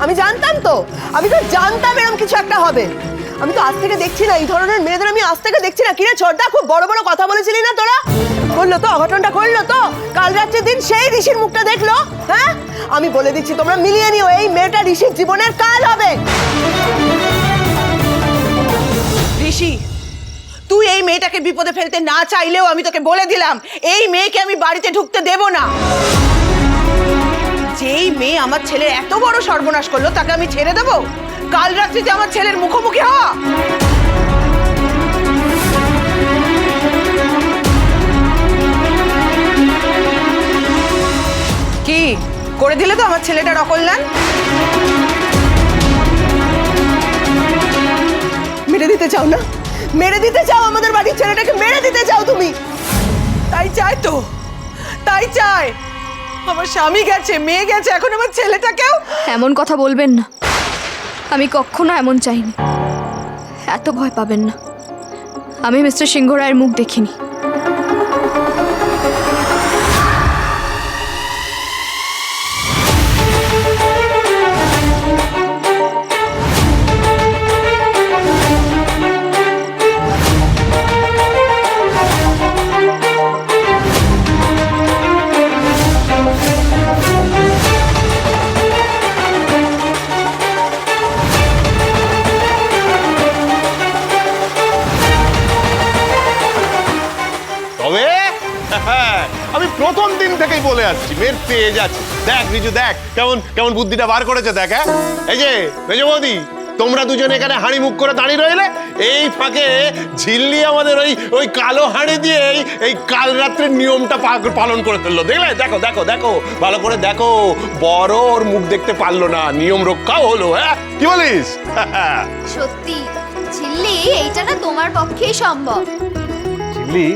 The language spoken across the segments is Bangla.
আমি জানতাম তো, জানতাম এরকম কিছু একটা হবে। আমি তো আজ থেকে দেখছি না এই ধরনের মেয়েদের, আমি আজ থেকে দেখছি না। কিরে ছোটদা, খুব বড় বড় কথা বলেছিলি না তোরা? করলো তো, অঘটনটা করলো তো। কাল রাত্রের দিন সেই ঋষির মুখটা দেখলো। হ্যাঁ, আমি বলে দিচ্ছি তোমরা মিলিয়ে নিও, এই মেয়েটা ঋষির জীবনের কাল হবে। ঋষি, তুই এই মেয়েটাকে বিপদে ফেলতে না চাইলেও আমি তোকে বলে দিলাম, এই মেয়েকে আমি বাড়িতে ঢুকতে দেব না। যেই মেয়ে আমার ছেলের এত বড় সর্বনাশ করলো তাকে আমি ছেড়ে দেবো? কাল রাত্রিতে আমার ছেলের মুখোমুখি হওয়া। কি করে দিলে তো আমার ছেলেটার অকল্যাণ? মেরে দিতে চাও না? মেরে দিতে চাও আমাদের বাড়ির ছেলেটাকে? মেরে দিতে চাও তুমি? তাই চাই তো, তাই চাই। আমার স্বামী গেছে, মেয়ে গেছে, এখন আমার ছেলেটাকেও। এমন কথা বলবেন না, আমি কখনো এমন চাইনি। এত ভয় পাবেন না, আমি মিস্টার সিংহ রায়ের মুখ দেখিনি। আমি প্রথম দিন থেকেই বলে আসছি মেয়ের তেজ আছে। দেখ রিজু, দেখ কেমন কেমন বুদ্ধিটা বার করেছে। দেখ, হ্যাঁ, এই যে মেজ বৌদি, তোমরা দুজন এখানে হাঁড়ি মুখ করে দাঁড়িয়ে রইলে, এই ফাঁকে ঝিল্লি আমাদের ওই ওই কালো হাঁড়ি দিয়ে এই কাল রাত্রের নিয়মটা পালন করে ফেললো। দেখলে? দেখো দেখো দেখো, ভালো করে দেখো। বড় ওর মুখ দেখতে পারলো না, নিয়ম রক্ষাও হলো। হ্যাঁ, কি বলিস? সত্যি ঝিল্লি, এইটা না তোমার পক্ষেই সম্ভব। ঝিল্লি,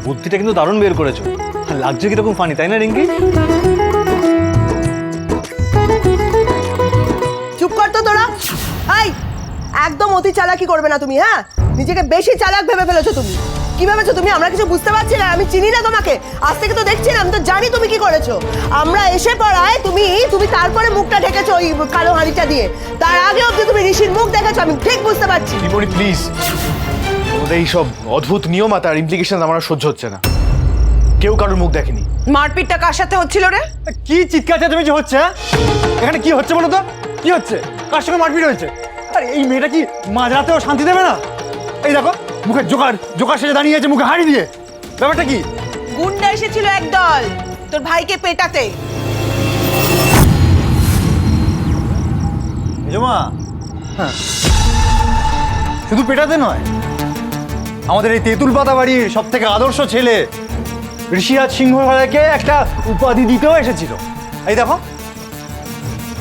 বুদ্ধিটা কিন্তু দারুণ বের করেছো। আর লাগছে কিরকম ফানি, তাই না রিঙ্কি? চুপ কর তো তোরা। এই, একদম অতি চালাকি করবে না তুমি। হ্যাঁ, নিজেকে বেশি চালাক ভেবে ফেলেছো তুমি। কি ভেবেছো তুমি? আমরা কিছু বুঝতে পারছি না? আমি চিনি না তোমাকে, আজ থেকে তো দেখছি না। আমি তো জানি তুমি কি করেছো। আমরা এসে পড়ায় তুমি তারপরে মুখটা ঢেকেছো ওই কালো হাঁড়িটা দিয়ে। তার আগে অব্দি তুমি ঋষির মুখ দেখেছো, আমি ঠিক বুঝতে পারছি। রিপোর্ট প্লিজ, তোমাদের এইসব অদ্ভুত নিয়ম আর তার ইমপ্লিকেশন আমার সহ্য হচ্ছে না। কেউ কারোর মুখ দেখেনি। মারপিটটা কার সাথে হচ্ছিল রে? কি চিৎকার চেঁচামেচি যে হচ্ছে? এখানে কি হচ্ছে বলো তো? কি হচ্ছে? কার সঙ্গে মারপিট হয়েছে? আরে এই মেয়েটা কি মাঝরাতেও শান্তি দেবে না? এই দেখো, মুখে জোকার সেজে দাঁড়িয়ে আছে, মুখে হাঁড়ি দিয়ে। ব্যাপারটা কি? গুন্ডা এসেছিল একদল তোর ভাইকে পেটাতে। মেজমা, হ্যাঁ, শুধু পেটাতে নয়, আমাদের এই তেঁতুল পাতা বাড়ির সব থেকে আদর্শ ছেলে ঋষিরাজ সিংহ রায়কে একটা উপাধি দিতেও এসেছিল। এই দেখো,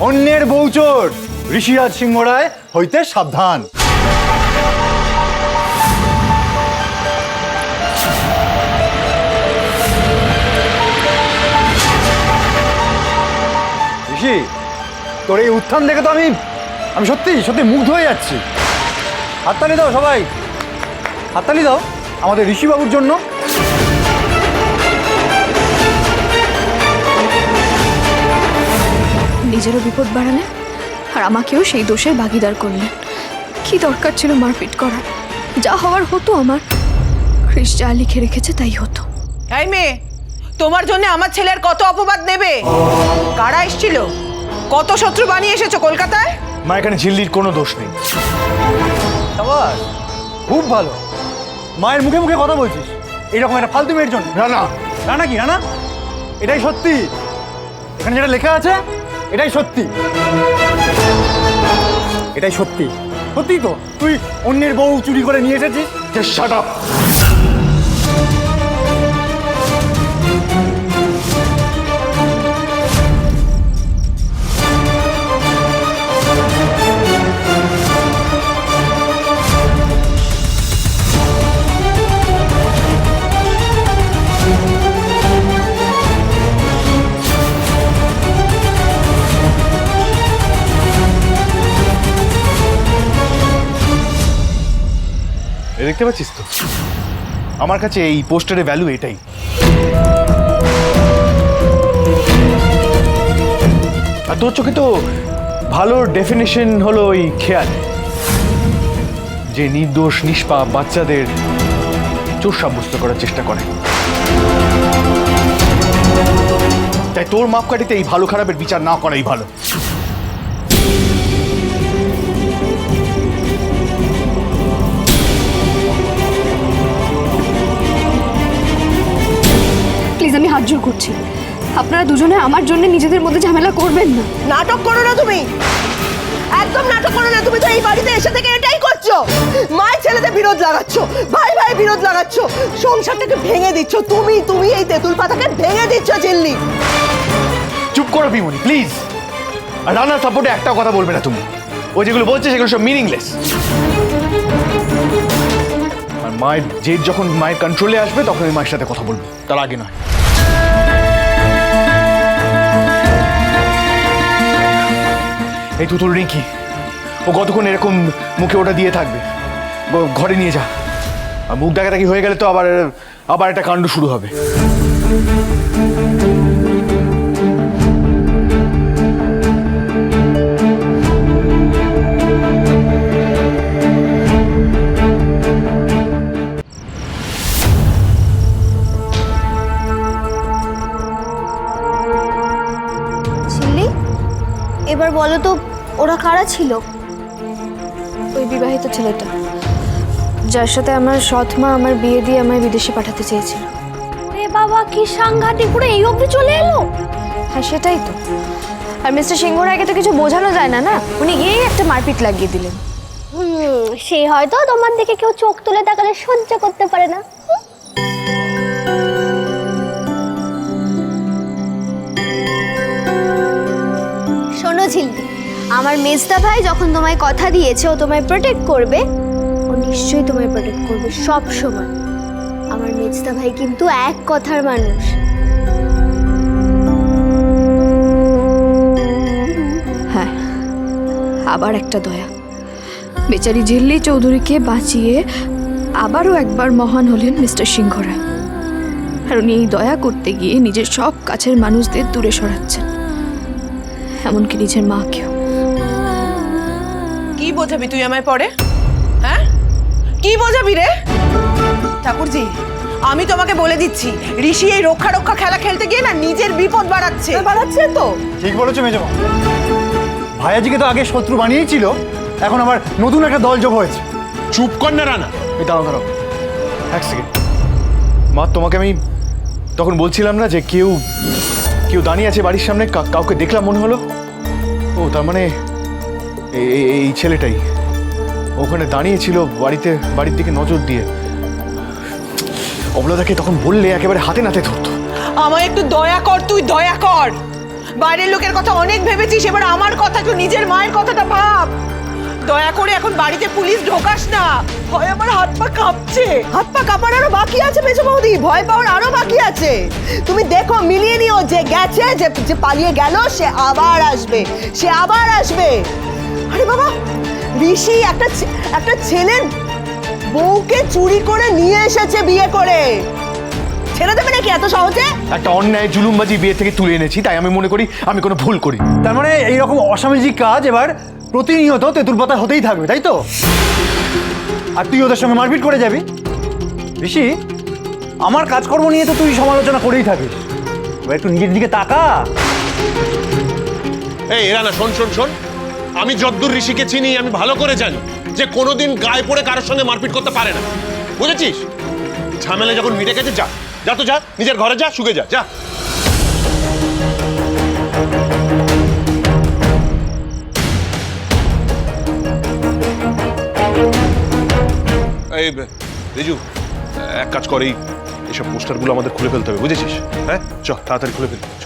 অন্যের বউচোর ঋষিরাজ সিংহ রায় হইতে সাবধান। ঋষি, তোর এই উত্থান দেখে তো আমি সত্যি সত্যি মুগ্ধ হয়ে যাচ্ছি। হাততালি দাও সবাই, হাততালি দাও আমাদের ঋষিবাবুর জন্য। নিজেরও বিপদ বাড়ালেন আর আমাকেও সেই দোষের ভাগিদার করলেন। কি দরকার ছিল মারপিট করার? যা হওয়ার হতো আমার। খ্রিস যা লিখে রেখেছে তাই হতো। এই মেয়ে, তোমার জন্য আমার ছেলের কত অপবাদ নেবে? কারা এসেছিল? কত শত্রু বানিয়ে এসেছো কলকাতায়? মা, এখানে ঝিল্লির কোনো দোষ নেই। আবার খুব ভালো, মায়ের মুখে মুখে কথা বলছিস এইরকম একটা ফালতু মেয়ের জন্য। রানা, রানা কি রানা? এটাই সত্যি, এখানে যেটা লেখা আছে এটাই সত্যি। এটাই সত্যি। সত্যি তো তুই অন্যের বউ চুরি করে নিয়ে এসেছিস। just shut up! দেখতে পাচ্ছিস তো, আমার কাছে এই পোস্টারের ভ্যালু এটাই। আর তোর চোখে তো ভালো ডেফিনেশন হলো ওই খেয়াল, যে নির্দোষ নিষ্পাপ বাচ্চাদের চোর সাব্যস্ত করার চেষ্টা করে। তাই তোর মাপকাঠিতে এই ভালো খারাপের বিচার না করাই ভালো। প্লিজ আমি হাত জোর করছি, আপনারা দুজনে আমার জন্য নিজেদের মধ্যে ঝামেলা করবেন না। নাটক করো না তুমি, একদম নাটক করো না। তুমি তো এই বাড়িতে এসে থেকে এটাই করছো, মায়ের ছেলেতে বিরোধ লাগাচ্ছ, ভাই ভাই বিরোধ লাগাচ্ছ, সংসারটাকে ভেঙে দিচ্ছ। তুমি এই তেঁতুল পাতাকে ভেঙে দিচ্ছ ঝিল্লি। চুপ করো বিমনি প্লিজ। আর রান্নার সাপোর্টে একটাও কথা বলবে না তুমি। ও যেগুলো বলছে সেগুলো সব মিনিংলেস। আর মায়ের জেদ যখন মায়ের কন্ট্রোলে আসবে তখন আমি মায়ের সাথে কথা বলবো, তার আগে নয়। এই তুতুল রিঙ্কি, ও কতক্ষণ এরকম মুখে ওটা দিয়ে থাকবে? ঘরে নিয়ে যা। আর মুখ দেখাটাকি হয়ে গেলে তো আবার একটা কাণ্ড শুরু হবে। ঝিল্লি, এবার বলো তো ওরা কারা ছিল? ওই বিবাহিত ছেলেটা যার সাথে আমার সৎ মা আমার বিয়ে দিয়ে আমায় বিদেশে পাঠাতে চেয়েছিল। রে বাবা, কি সাংঘাতিক, পুরো এই অবধি চলে এলো। হ্যাঁ সেটাই তো। আর মিস্টার সিংহ রায়কে তো কিছু বোঝানো যায় না, না উনি গিয়েই একটা মারপিট লাগিয়ে দিলেন। সে হয়তো তোমার দিকে কেউ চোখ তুলে তাকালে সহ্য করতে পারে না। শোনো ঝিল্লি, আমার মেজদা ভাই যখন তোমায় কথা দিয়েছে ও তোমায় প্রোটেক্ট করবে, ও নিশ্চয়ই তোমায় প্রোটেক্ট করবে সব সময়। আমার মেজদা ভাই কিন্তু এক কথার মানুষ। হ্যাঁ, আবার একটা দয়া। বেচারি ঝিল্লি চৌধুরীকে বাঁচিয়ে আবারও একবার মহান হলেন মিস্টার সিংহ রায়। আর উনি এই দয়া করতে গিয়ে নিজের সব কাছের মানুষদের দূরে সরাচ্ছেন, এমনকি নিজের মাকেও। কি বোঝাবি তুই আমায় পরে? হ্যাঁ, কি বোঝাবি রে? ঠাকুরজি, আমি তোমাকে বলে দিচ্ছি, ঋষি এই রক্ষা রক্ষা খেলা খেলতে গিয়ে না নিজের বিপদ বাড়াচ্ছে। বাড়াচ্ছে তো। ঠিক বলেছো মেজমা। ভাইয়াজিকে তো আগে শত্রু বানিয়েই ছিল, এখন আবার নতুন একটা দল যোগ হয়েছে। চুপ কর না রানা। এই দাঁড়াও এক সেকেন্ড। মা, তোমাকে আমি তখন বলছিলাম না যে কেউ দাঁড়িয়ে আছে বাড়ির সামনে, কাউকে দেখলাম মনে হলো। ও তার মানে এই ছেলেটাই ওখানে দাঁড়িয়ে ছিল বাড়ির দিকে নজর দিয়ে। অবলাদাকে তখন বললে একেবারে হাতে নাতে ধরতো। আমায় একটু দয়া কর, তুই দয়া কর। বাইরের লোকের কথা অনেক ভেবেছিস, এবার আমার কথা, একটু নিজের মায়ের কথাটা ভাব। দয়া করে এখন বাড়িতে পুলিশ ঢোকাস না, ভয় আমার হাত পা কাঁপছে। হাত পা কাঁপার আরো বাকি আছে মেজো বৌদি, ভয় পাওয়ার আরো বাকি আছে। তুমি দেখো, মিলিয়ে নিও, যে গেছে, যে পালিয়ে গেল, সে আবার আসবে, সে আবার আসবে। আরে বাবা, ঋষি একটা ছেলের বউকে চুরি করে নিয়ে এসেছে বিয়ে করে, ছেড়ে দেবে নাকি এত সহজে? একটা অন্যায় জুলুমবাজি বিয়ে থেকে তুলে এনেছি, তাই আমি মনে করি আমি কোনো ভুল করি। তার মানে এইরকম অসামাজিক কাজ এবার প্রতিনিয়ত তেঁতুল পাতা হতেই থাকবে, তাই তো? আর তুই ওদের সঙ্গে মারপিট করে যাবি। ঋষি, আমার কাজকর্ম নিয়ে তো তুই সমালোচনা করেই থাকিস, এবার একটু নিজের দিকে তাকা। এই রানা, শোন, আমি যদ্দূর ঋষিকে চিনি, আমি ভালো করে জানি যে কোনোদিন গায়ে পড়ে কারোর সঙ্গে মারপিট করতে পারে না, বুঝেছিস? ঝামেলা যখন মিটে গেছে, যা নিজের ঘরে যা, শুকে যা। এই রিজু, এক কাজ কর, এসব পোস্টারগুলো আমাদের খুলে ফেলতে হবে, বুঝেছিস? হ্যাঁ, চ তাড়াতাড়ি খুলে ফেলতে চ।